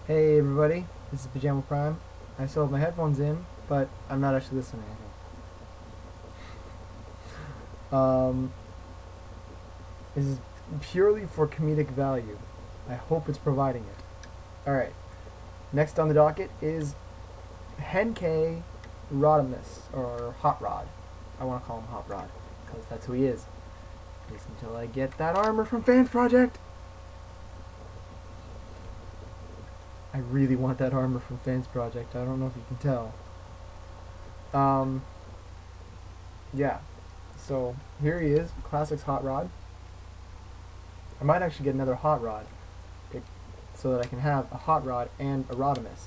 Hey everybody, this is Pajama Prime. I still have my headphones in, but I'm not actually listening to anything. This is purely for comedic value. I hope it's providing it. Alright, next on the docket is Henkei Rodimus, or Hot Rod. I want to call him Hot Rod, because that's who he is. At least until I get that armor from Fans Project. I really want that armor from Fans Project. I don't know if you can tell. Yeah. So, here he is. Classics Hot Rod. I might actually get another Hot Rod. So that I can have a Hot Rod and a Rodimus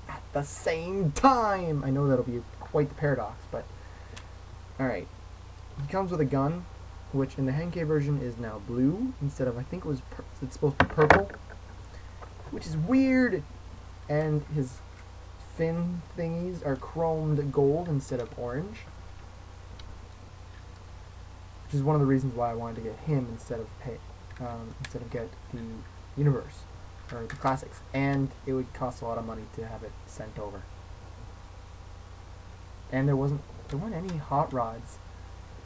at the same time! I know that'll be quite the paradox, but... Alright. He comes with a gun, which in the Henkei version is now blue, instead of, I think it's supposed to be purple. Which is weird, and his fin thingies are chromed gold instead of orange, which is one of the reasons why I wanted to get him instead of get the universe or the classics, and it would cost a lot of money to have it sent over. And there weren't any hot rods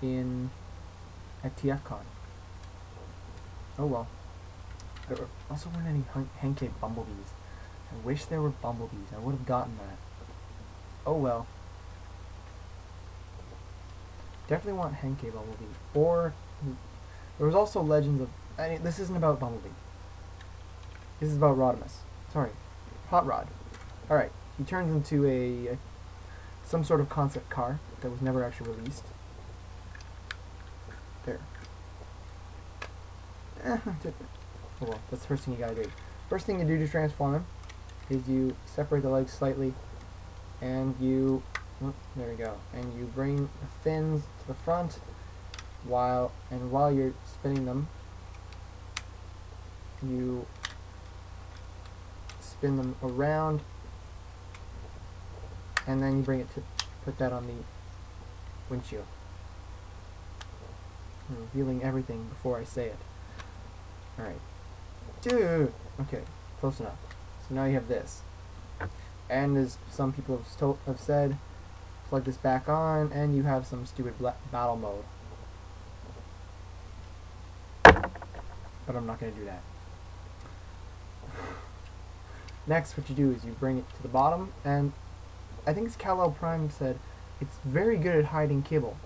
at TFCon. Oh well. There also weren't any Henkei bumblebees. I wish there were bumblebees. I would have gotten that. Oh well. Definitely want Henkei bumblebee. Or there was also Legends of. This isn't about Bumblebee. This is about Rodimus. Sorry, Hot Rod. All right. He turns into some sort of concept car that was never actually released. There. Oh well, that's the first thing you gotta do. First thing you do to transform him is you separate the legs slightly, and you, there we go, and you bring the fins to the front, while you're spinning them, you spin them around, and then you bring it to put that on the windshield. I'm revealing everything before I say it. Alright. Dude! Okay, close enough. So now you have this. And as some people have said, plug this back on and you have some stupid battle mode. But I'm not going to do that. Next, what you do is you bring it to the bottom, and I think it's Kal-El Prime said it's very good at hiding kibble.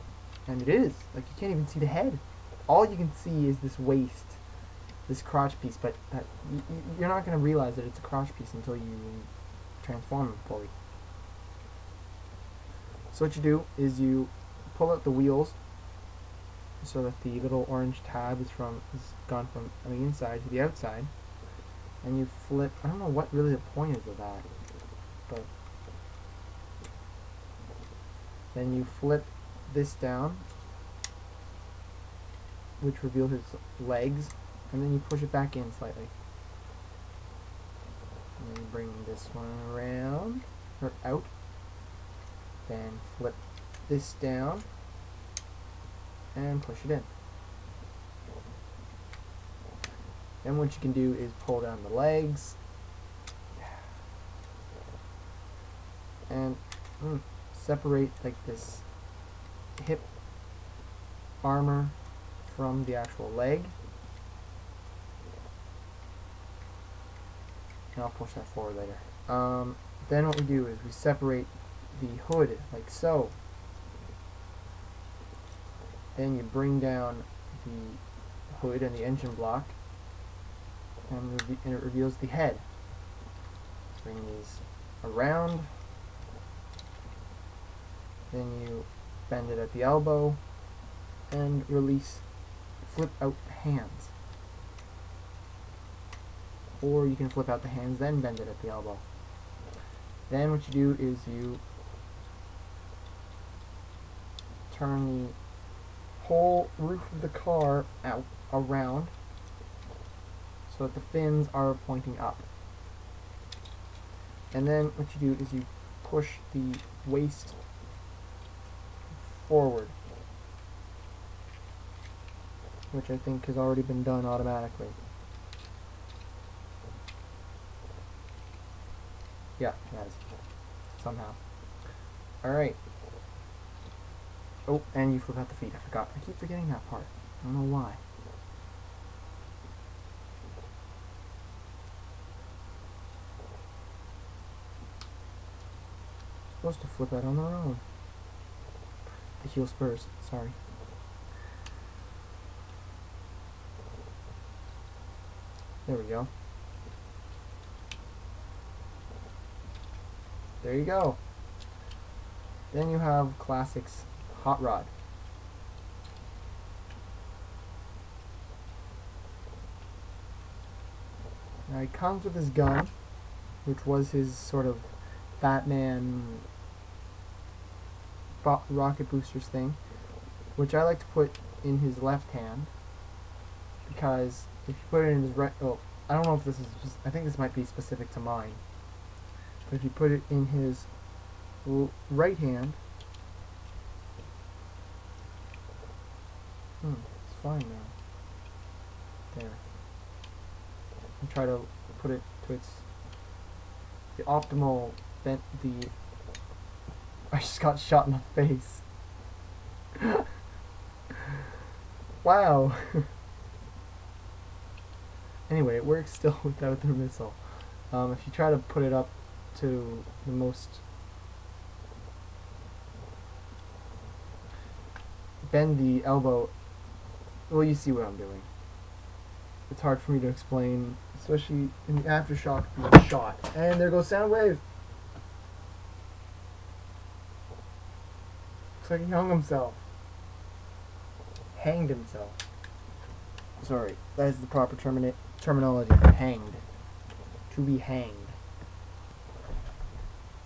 And it is. Like, you can't even see the head. All you can see is this waist. This crotch piece, but you're not going to realize that it's a crotch piece until you transform them fully. So what you do is you pull out the wheels so that the little orange tab is gone from the inside to the outside, and you flip. I don't know what really the point is of that, but then you flip this down, which reveals his legs. And then you push it back in slightly. And then you bring this one around, or out. Then flip this down, and push it in. Then what you can do is pull down the legs, and separate like this hip armor from the actual leg. And I'll push that forward later. Then what we do is we separate the hood like so. Then you bring down the hood and the engine block, and it reveals the head. Bring these around. Then you bend it at the elbow and flip out the hands. Or you can flip out the hands, then bend it at the elbow. Then what you do is you turn the whole roof of the car out around so that the fins are pointing up. And then what you do is you push the waist forward, which I think has already been done automatically. Yeah, it has. Somehow. Alright. Oh, and you forgot the feet. I forgot. I keep forgetting that part. I don't know why. Supposed to flip out on their own. The heel spurs. Sorry. There we go. There you go. Then you have Classics Hot Rod. Now he comes with his gun, which was his sort of Batman rocket boosters thing, which I like to put in his left hand, because if you put it in his right, oh, I don't know if this is just, I think this might be specific to mine, but if you put it in his right hand, it's fine now. There. And try to put it to its the optimal bent. I just got shot in the face. Wow. Anyway, it works still without the missile. If you try to put it up to the most, bend the elbow, well, you see what I'm doing. It's hard for me to explain, especially in the aftershock of being shot. And there goes sound wave. Looks like he hung himself. Hanged himself. Sorry, that is the proper terminology for hanged. To be hanged.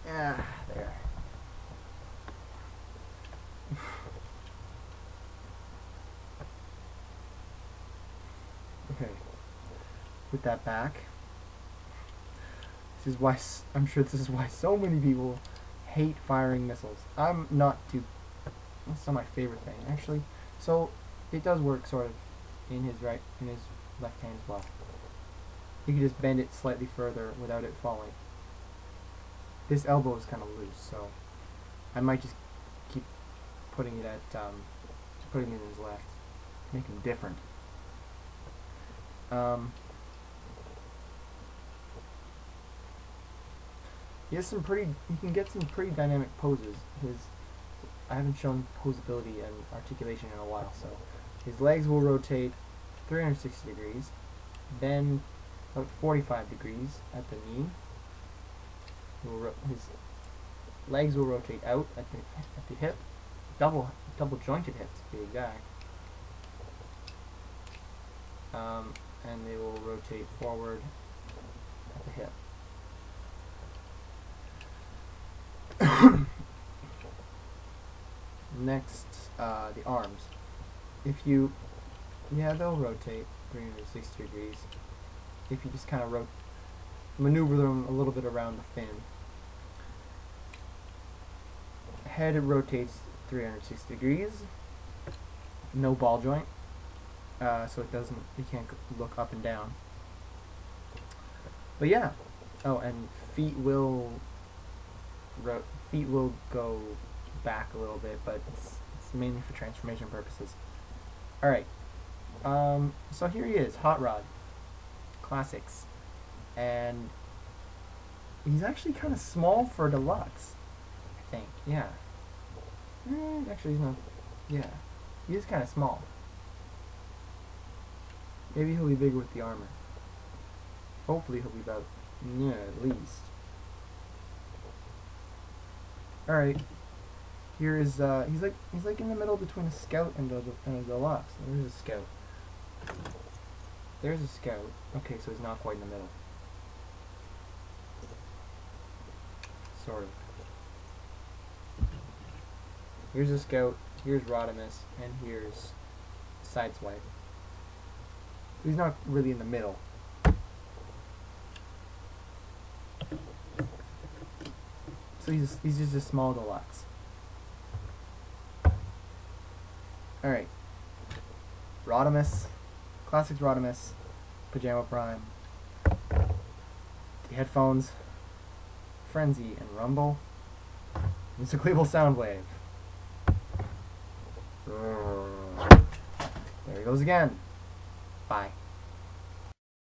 Ah, there. Okay. Put that back. This is why, I'm sure this is why so many people hate firing missiles. I'm not too, that's not my favorite thing, actually. So, it does work sort of in his left hand as well. You can just bend it slightly further without it falling. This elbow is kind of loose, so I might just keep putting it at, putting it in his left. Make him different. He has some pretty, he can get some pretty dynamic poses. I haven't shown posability and articulation in a while, so his legs will rotate 360 degrees, then about 45 degrees at the knee. His legs will rotate out at the hip, double jointed hips to be exact, and they will rotate forward at the hip. Next, the arms. They'll rotate 360 degrees. If you just kind of maneuver them a little bit around the fin. Head, it rotates 360 degrees. No ball joint, so you can't look up and down. But yeah. Oh, and feet will go back a little bit, but it's mainly for transformation purposes. Alright, so here he is, Hot Rod, Classics, and he's actually kind of small for deluxe, I think, yeah. Actually he's not, yeah, he is kind of small. Maybe he'll be bigger with the armor. Hopefully he'll be about, yeah, at least. Alright. Here is he's like in the middle between a scout and a deluxe. There's a scout. There's a scout. Okay, so he's not quite in the middle. Sort of. Here's a scout, here's Rodimus, and here's Sideswipe. He's not really in the middle. So he's just a small deluxe. Alright. Rodimus. Classics Rodimus. Pajama Prime. The headphones. frenzy and rumble. Executable sound wave. There he goes again. Bye.